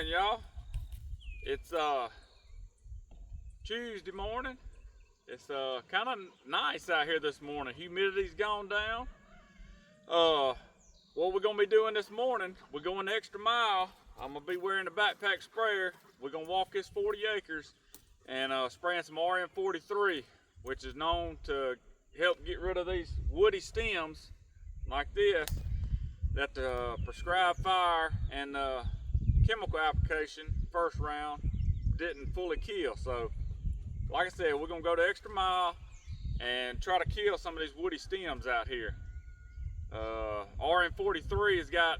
morning, y'all. It's Tuesday morning. It's kind of nice out here this morning. Humidity's gone down. What we're gonna be doing this morning, we're going the extra mile. I'm gonna be wearing a backpack sprayer. We're gonna walk this 40 acres and spraying some RM43, which is known to help get rid of these woody stems like this that the prescribed fire and chemical application first round didn't fully kill. So like I said, we're gonna go the extra mile and try to kill some of these woody stems out here. RM43 has got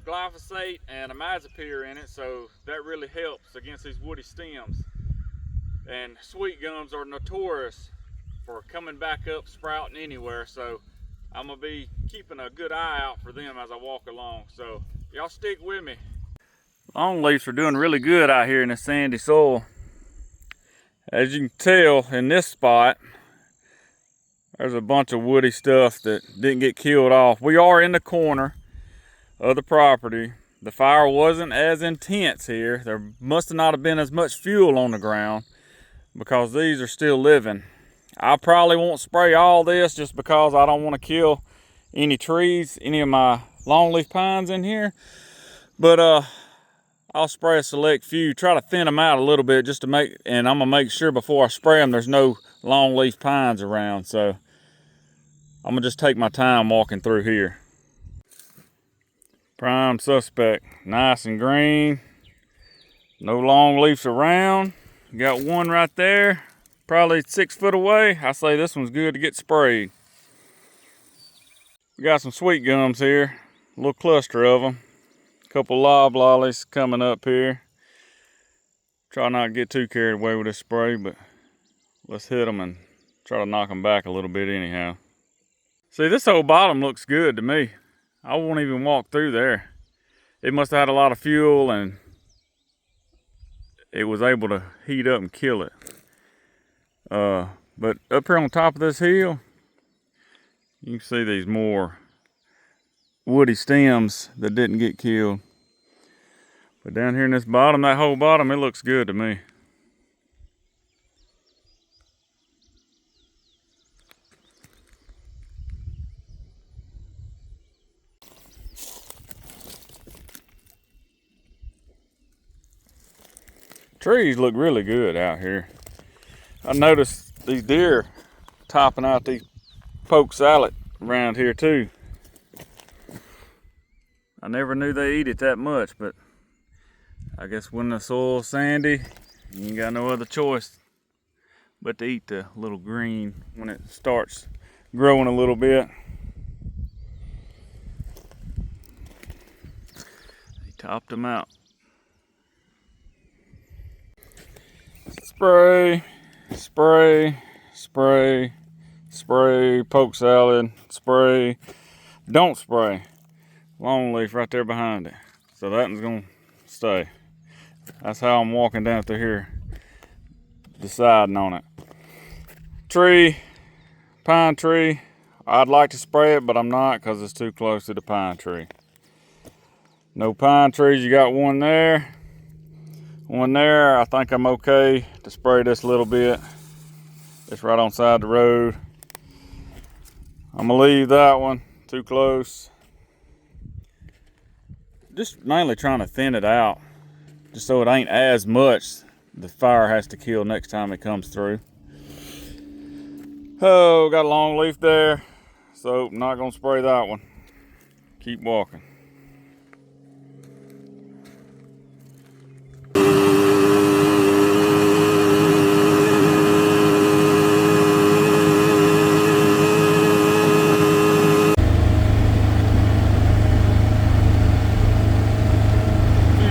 glyphosate and imazapyr in it, so that really helps against these woody stems. And sweet gums are notorious for coming back up, sprouting anywhere, so I'm gonna be keeping a good eye out for them as I walk along. So y'all stick with me. Longleafs are doing really good out here in the sandy soil. As you can tell in this spot, there's a bunch of woody stuff that didn't get killed off. We are in the corner of the property. The fire wasn't as intense here. There must not have been as much fuel on the ground because these are still living. I probably won't spray all this just because I don't want to kill any trees, any of my longleaf pines in here. But I'll spray a select few, try to thin them out a little bit just to make, and I'm gonna make sure before I spray them there's no longleaf pines around. So I'm gonna just take my time walking through here. Prime suspect, nice and green. No longleafs around. Got one right there, probably 6 foot away. I say this one's good to get sprayed. We got some sweet gums here, a little cluster of them. A couple loblollies coming up here. Try not to get too carried away with this spray, but let's hit them and try to knock them back a little bit anyhow. See, this whole bottom looks good to me. I won't even walk through there. It must have had a lot of fuel and it was able to heat up and kill it. But up here on top of this hill, you can see these more woody stems that didn't get killed. But down here in this bottom, that whole bottom, it looks good to me. Trees look really good out here. I noticed these deer topping out these poke salad around here too. I never knew they eat it that much, but I guess when the soil's sandy, you ain't got no other choice but to eat the little green when it starts growing a little bit. They topped them out. Spray, spray, spray, spray, poke salad, spray, don't spray. Longleaf right there behind it. So that one's gonna stay. That's how I'm walking down through here, deciding on it. Tree, pine tree, I'd like to spray it, but I'm not because it's too close to the pine tree. No pine trees, you got one there. One there, I think I'm okay to spray this a little bit. It's right on side the road. I'm gonna leave that one, too close. Just mainly trying to thin it out, just so it ain't as much the fire has to kill next time it comes through. Oh, got a long leaf there, so not gonna spray that one. Keep walking.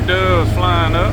Doves flying up.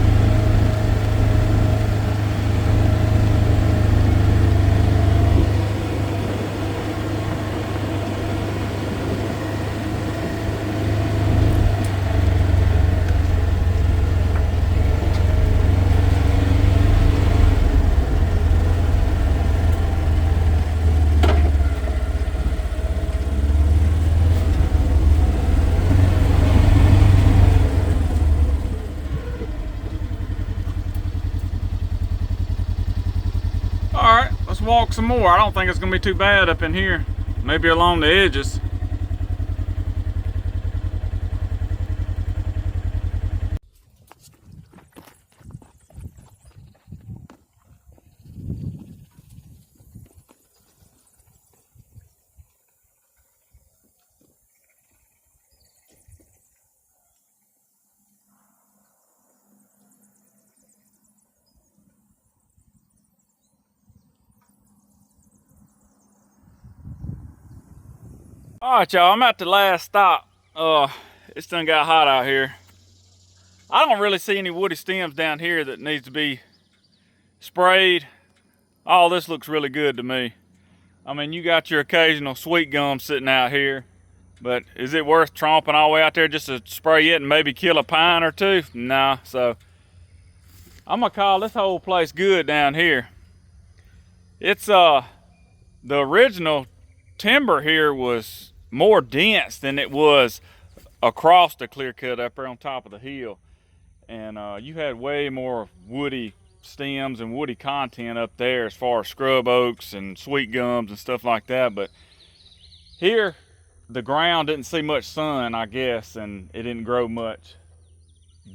walk some more. I don't think it's gonna be too bad up in here. Maybe along the edges. All right, y'all, I'm at the last stop. It's done got hot out here. I don't really see any woody stems down here that needs to be sprayed. All this looks really good to me. I mean, you got your occasional sweet gum sitting out here, but is it worth tromping all the way out there just to spray it and maybe kill a pine or two? Nah, so I'm gonna call this whole place good down here. It's the original timber here was more dense than it was across the clear cut up there on top of the hill, and you had way more woody stems and woody content up there as far as scrub oaks and sweet gums and stuff like that. But here the ground didn't see much sun, I guess, and it didn't grow much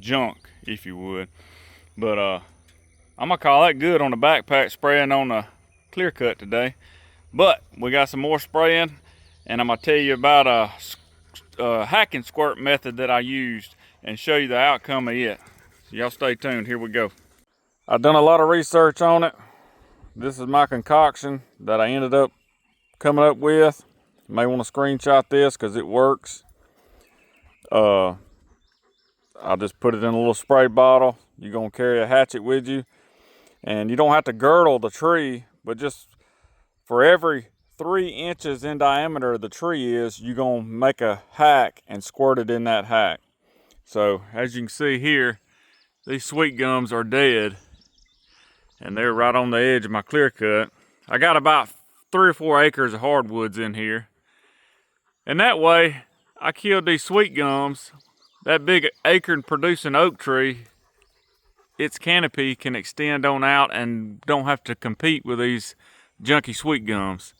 junk, if you would. But I'm gonna call that good on the backpack spraying on the clear cut today. But we got some more spraying, and I'm gonna tell you about a hack and squirt method that I used and show you the outcome of it. So y'all stay tuned, here we go. I've done a lot of research on it. This is my concoction that I ended up coming up with. You may want to screenshot this because it works. I'll just put it in a little spray bottle. You're gonna carry a hatchet with you, and you don't have to girdle the tree, but just for every 3 inches in diameter the tree is, you're gonna make a hack and squirt it in that hack. So as you can see here, these sweet gums are dead, and they're right on the edge of my clear cut. I got about 3 or 4 acres of hardwoods in here, and that way I killed these sweet gums. That big acre producing oak tree, its canopy can extend on out and don't have to compete with these junky sweet gums.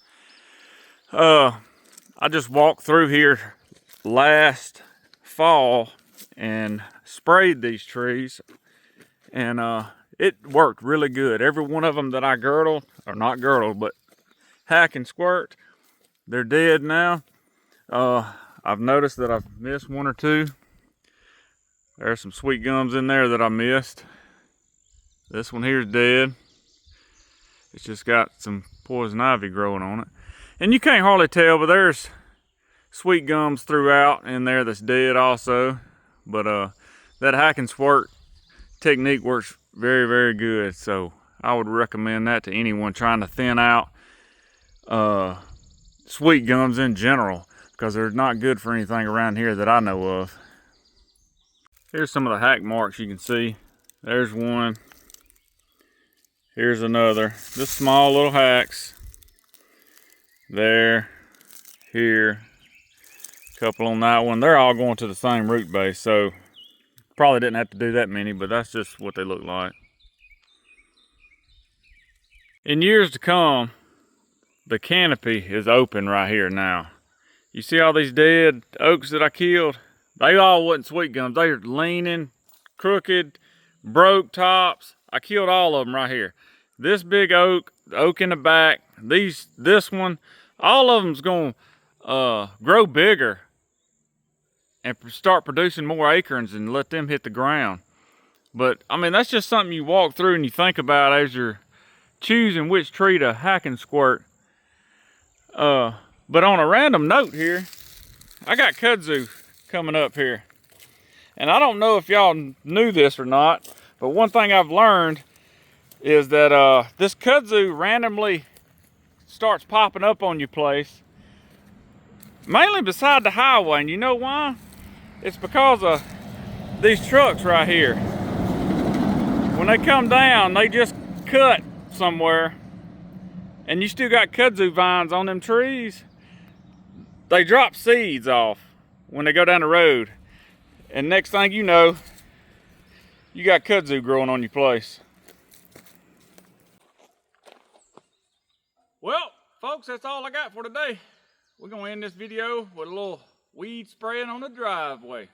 I just walked through here last fall and sprayed these trees, and it worked really good. Every one of them that I girdled, or not girdled, but hack and squirt, they're dead now. I've noticed that I've missed 1 or 2. There's some sweet gums in there that I missed. This one here is dead. It's just got some poison ivy growing on it. And you can't hardly tell, but there's sweet gums throughout in there that's dead also. But that hack and squirt technique works very, very good. So I would recommend that to anyone trying to thin out sweet gums in general, because they're not good for anything around here that I know of. Here's some of the hack marks you can see. There's one. Here's another. Just small little hacks. There, here, a couple on that one. They're all going to the same root base, so probably didn't have to do that many, but that's just what they look like. In years to come, the canopy is open right here now. You see all these dead oaks that I killed? They all wasn't sweet gums. They are leaning, crooked, broke tops. I killed all of them right here. This big oak, the oak in the back, this one, all of them's gonna grow bigger and start producing more acorns and let them hit the ground. But I mean, that's just something you walk through and you think about as you're choosing which tree to hack and squirt. But on a random note here, I got kudzu coming up here. And I don't know if y'all knew this or not, but one thing I've learned is that this kudzu randomly starts popping up on your place, mainly beside the highway. And you know why? It's because of these trucks right here. When they come down, they just cut somewhere, and you still got kudzu vines on them trees. They drop seeds off when they go down the road, and next thing you know, you got kudzu growing on your place. folks, that's all I got for today. We're gonna end this video with a little weed spraying on the driveway.